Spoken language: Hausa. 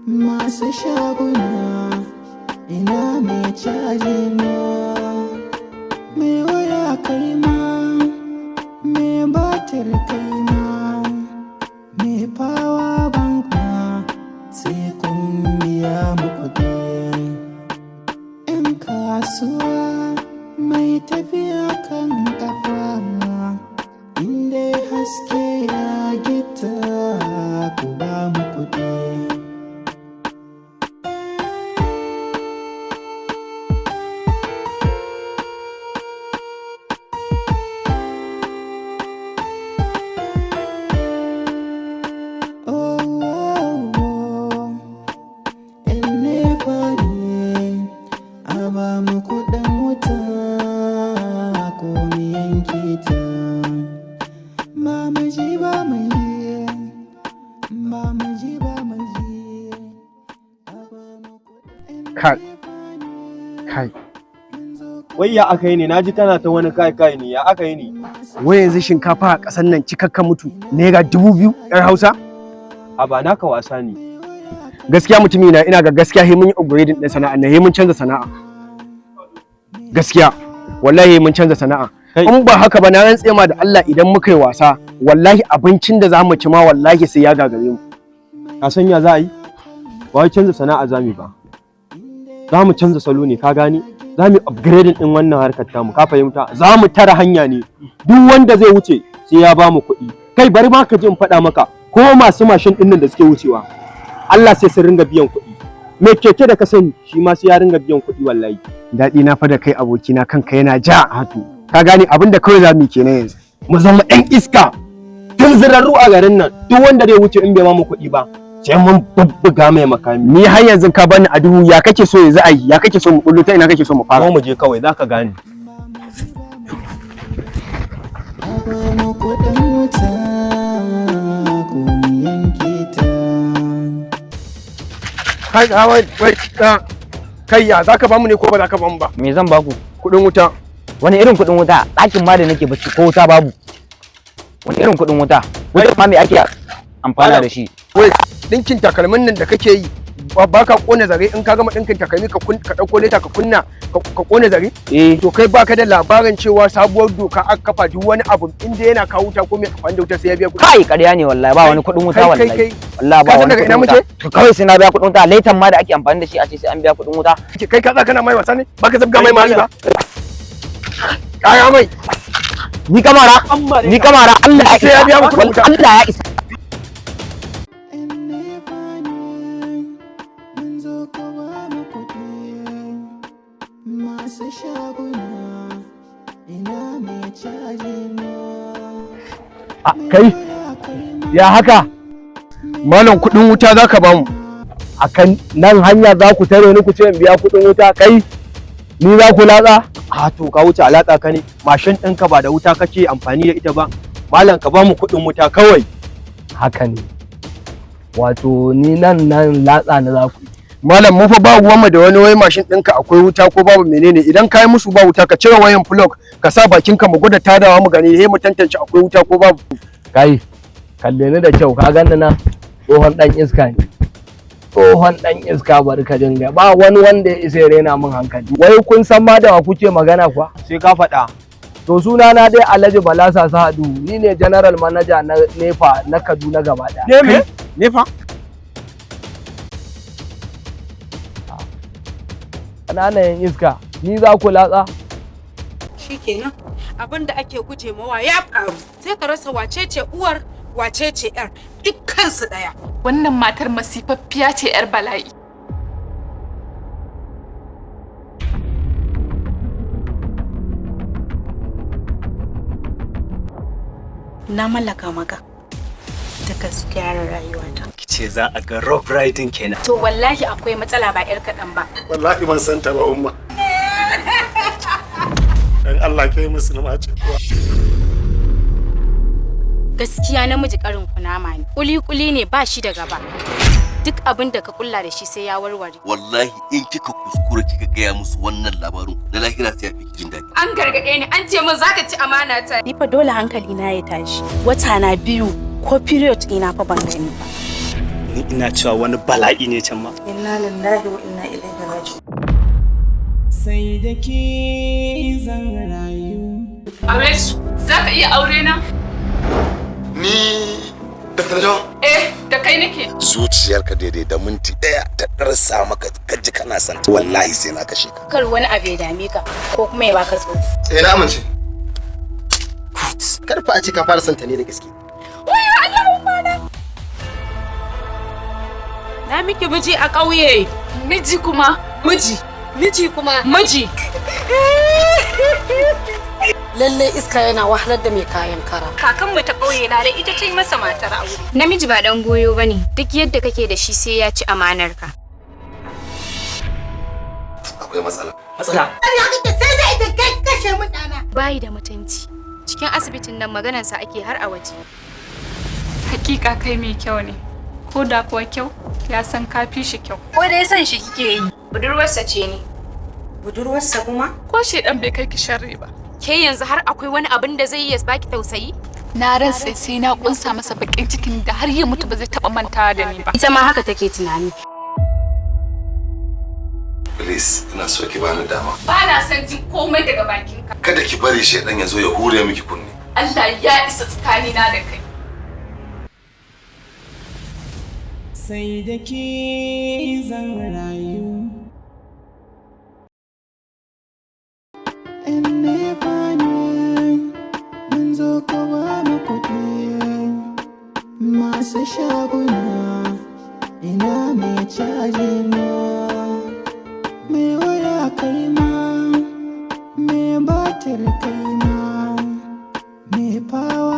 Masu shaguna ina mai caji ma, mai waya kai ma, mai batir kai ma, mai fawa bank ma, sai kun biya mu kuɗi. 'Yan kasuwa mai tafiya kan kafa, inda haske ya gita ku ba mu kuɗi. Kai. Wai ya aka yi ne? Naji tana ta wani kai ne. Ya aka yi ne? Wai yanzu shinkafa a ƙasar nan cikakka mutu naira 2000 'yar Hausa? A ba naka wasa ne. Gaskiya mutumi na ina ga gaskiya he mun yi upgrading din sana'a ne, he mun canza sana'a. Gaskiya wallahi mun canza sana'a. In ba haka ba na rantse ma da Allah idan muka yi wasa wallahi abincin da za mu ci ma wallahi sai ya gagare mu. Ka san ya za a yi? Ba wai canza sana'a za mu ba. Za mu canza salo ne, ka gani? Za mu upgrading din wannan harkar tamu, ka fahimta? Za mu tara hanya ne. Duk wanda zai wuce sai ya ba mu kuɗi. Kai bari ma ka ji in faɗa maka, ko masu mashin ɗin nan da suke wucewa Allah sai su ringa biyan kuɗi. Me keke da ka sani shi ma sai ya ringa biyan kuɗi wallahi. Daɗi na fa da kai abokina kanka yana ja hatu. Ka gane abin da kawai za mu yi kenan yanzu. Mu zama ɗan iska. Tun zirarru a garin nan, duk wanda zai wuce in bai ba mu kuɗi ba sai mun bubbuga mai makami. Ni har yanzu ka bani a duhu, ya kake so yanzu a yi? Ya kake so mu kullu ta ina kake so mu fara? Mu je kawai zaka gane. Kai ya zaka bamu ne ko ba zaka bamu ba? Me zan baku? Kuɗin wuta. Wani irin kuɗin wuta? Ɗakin ma da nake bacci ko wuta babu. Wani irin kuɗin wuta? Wuta ma me ake amfana da shi? Wai ɗinkin takalmin nan da kake yi ba ka kone zare in ka gama ɗinkin takalmi ka ɗauko leta ka kunna ka kone zare? To kai baka da labarin cewa sabuwar doka aka kafa duk wani abu inda yana kawo wuta ko mai amfani da wuta sai ya biya kuɗi. Kai ƙarya ne wallahi, ba wani kuɗin wuta wallahi. Wallahi ba wani kuɗin wuta. To kawai sai na biya kuɗin wuta, letan ma da ake amfani da shi a ce sai an biya kuɗin wuta. Kai ka kana mai wasa ne? Baka zabga mai mali ba? Kaya mai. Ni kamara Allah ya isa. Allah ya isa. Kai ya haka malam kuɗin wuta za ka bamu akan nan hanya za ku tare ni ku ce in biya kuɗin wuta? Kai ni za ku latsa? A to ka wuce alaƙa ka ne, mashin ɗinka ba da wuta kake amfani da ita ba, malam ka bamu kuɗin wuta kawai. Haka ne, wato ni nan latsa na za ku. Malam mu fa ba ruwanmu da wani wai mashin ɗinka akwai wuta ko babu menene. Idan ka yi musu ba wuta ka cire wayan plug ka sa bakinka mu gwada tadawa mu gani he mu tantance akwai wuta ko babu. Kai kalle ni da kyau, ka ganni na tsohon dan iska ne, tsohon dan iska bari ka dinga ba wani wanda ya isa ya rena min hankali. Wai kun san ma da wa kuke magana kuwa? Sai ka faɗa. To suna na dai Alhaji Bala Sa'adu, ni ne general manager na NEPA na Kaduna gaba ɗaya. NEPA? Ƙananan iska, ni za ku latsa? Shikenan abin da ake guje mawa ya faru, sai ka rasa wacece uwar wacece yar, dukkansu ɗaya. Wannan matar masifaffiya ce yar bala'i. Na mallaka maka ta gaskiyar rayuwata. Kice za a ga rough riding kenan. To wallahi akwai matsala ba yar kaɗan ba. Wallahi ban san ta ba umma. Dan Allah kai musulma ce. Gaskiya namiji karin kunama ne. Kuli-kuli ne ba shi da gaba. duk abin da ka kulla da shi sai ya warware. Wallahi in kika kuskura kika gaya musu wannan labarin na lahira sai ya fi jin daɗi. An gargaɗe ni an ce min zaka ci amana ta. Ni fa dole hankali na ya tashi. Wata na 2 ko period ina fa ban gani ba. Ni ina cewa wani bala'i ne can ma. Inna lillahi wa inna ilaihi raji'un. Sai da ke zan rayu. Aure su, za ka iya aure na? Ni da Khadija? Da kai nake. Zuciyarka daidai da minti ɗaya ta ɗarsa maka kaji kana son ta wallahi sai na kashe ka. Kar wani abu ya dame ka ko kuma ya baka tsoro. Na amince. Kar fa a ce ka fara son ta ne da gaske. Wayo Allahumma na. Na miki miji a ƙauye. Miji kuma? Miji kuma. Miji. Lalle iska yana wahalar da mai kayan kara. Kakanmu ta ƙauye na da ita ce masa matar aure. Namiji ba dan goyo bane. Duk yadda kake da shi sai ya ci amanar ka. Akwai matsala. Matsala. Bayi da mutunci. Cikin asibitin nan maganarsa ake har a waje. Hakika kai mai kyau ne. Ko da kuwa kyau, ya san ka fi shi kyau. Ko dai san shi kike yi. Budurwarsa ce ni. Budurwarsa kuma? Ko shedan bai kai ki sharri ba. Ke yanzu har akwai wani abin da zai iya baki tausayi? Na rantsa sai na kunsa masa bakin cikin da har ya mutu ba zai taba mantawa da ni ba. Ita ma haka take tunani. Please, ina so ki bani dama. Ba na son jin komai daga bakinka. Kada ki bari shedan ya zo ya hure miki kunne. Allah ya isa tsakanina da kai. Sai da ke zan rayu. In never knew mun zo ka ba mu kuɗi. Masu shaguna ina mai caji ma. Me waya kai ma, me batir kai ma, me fawa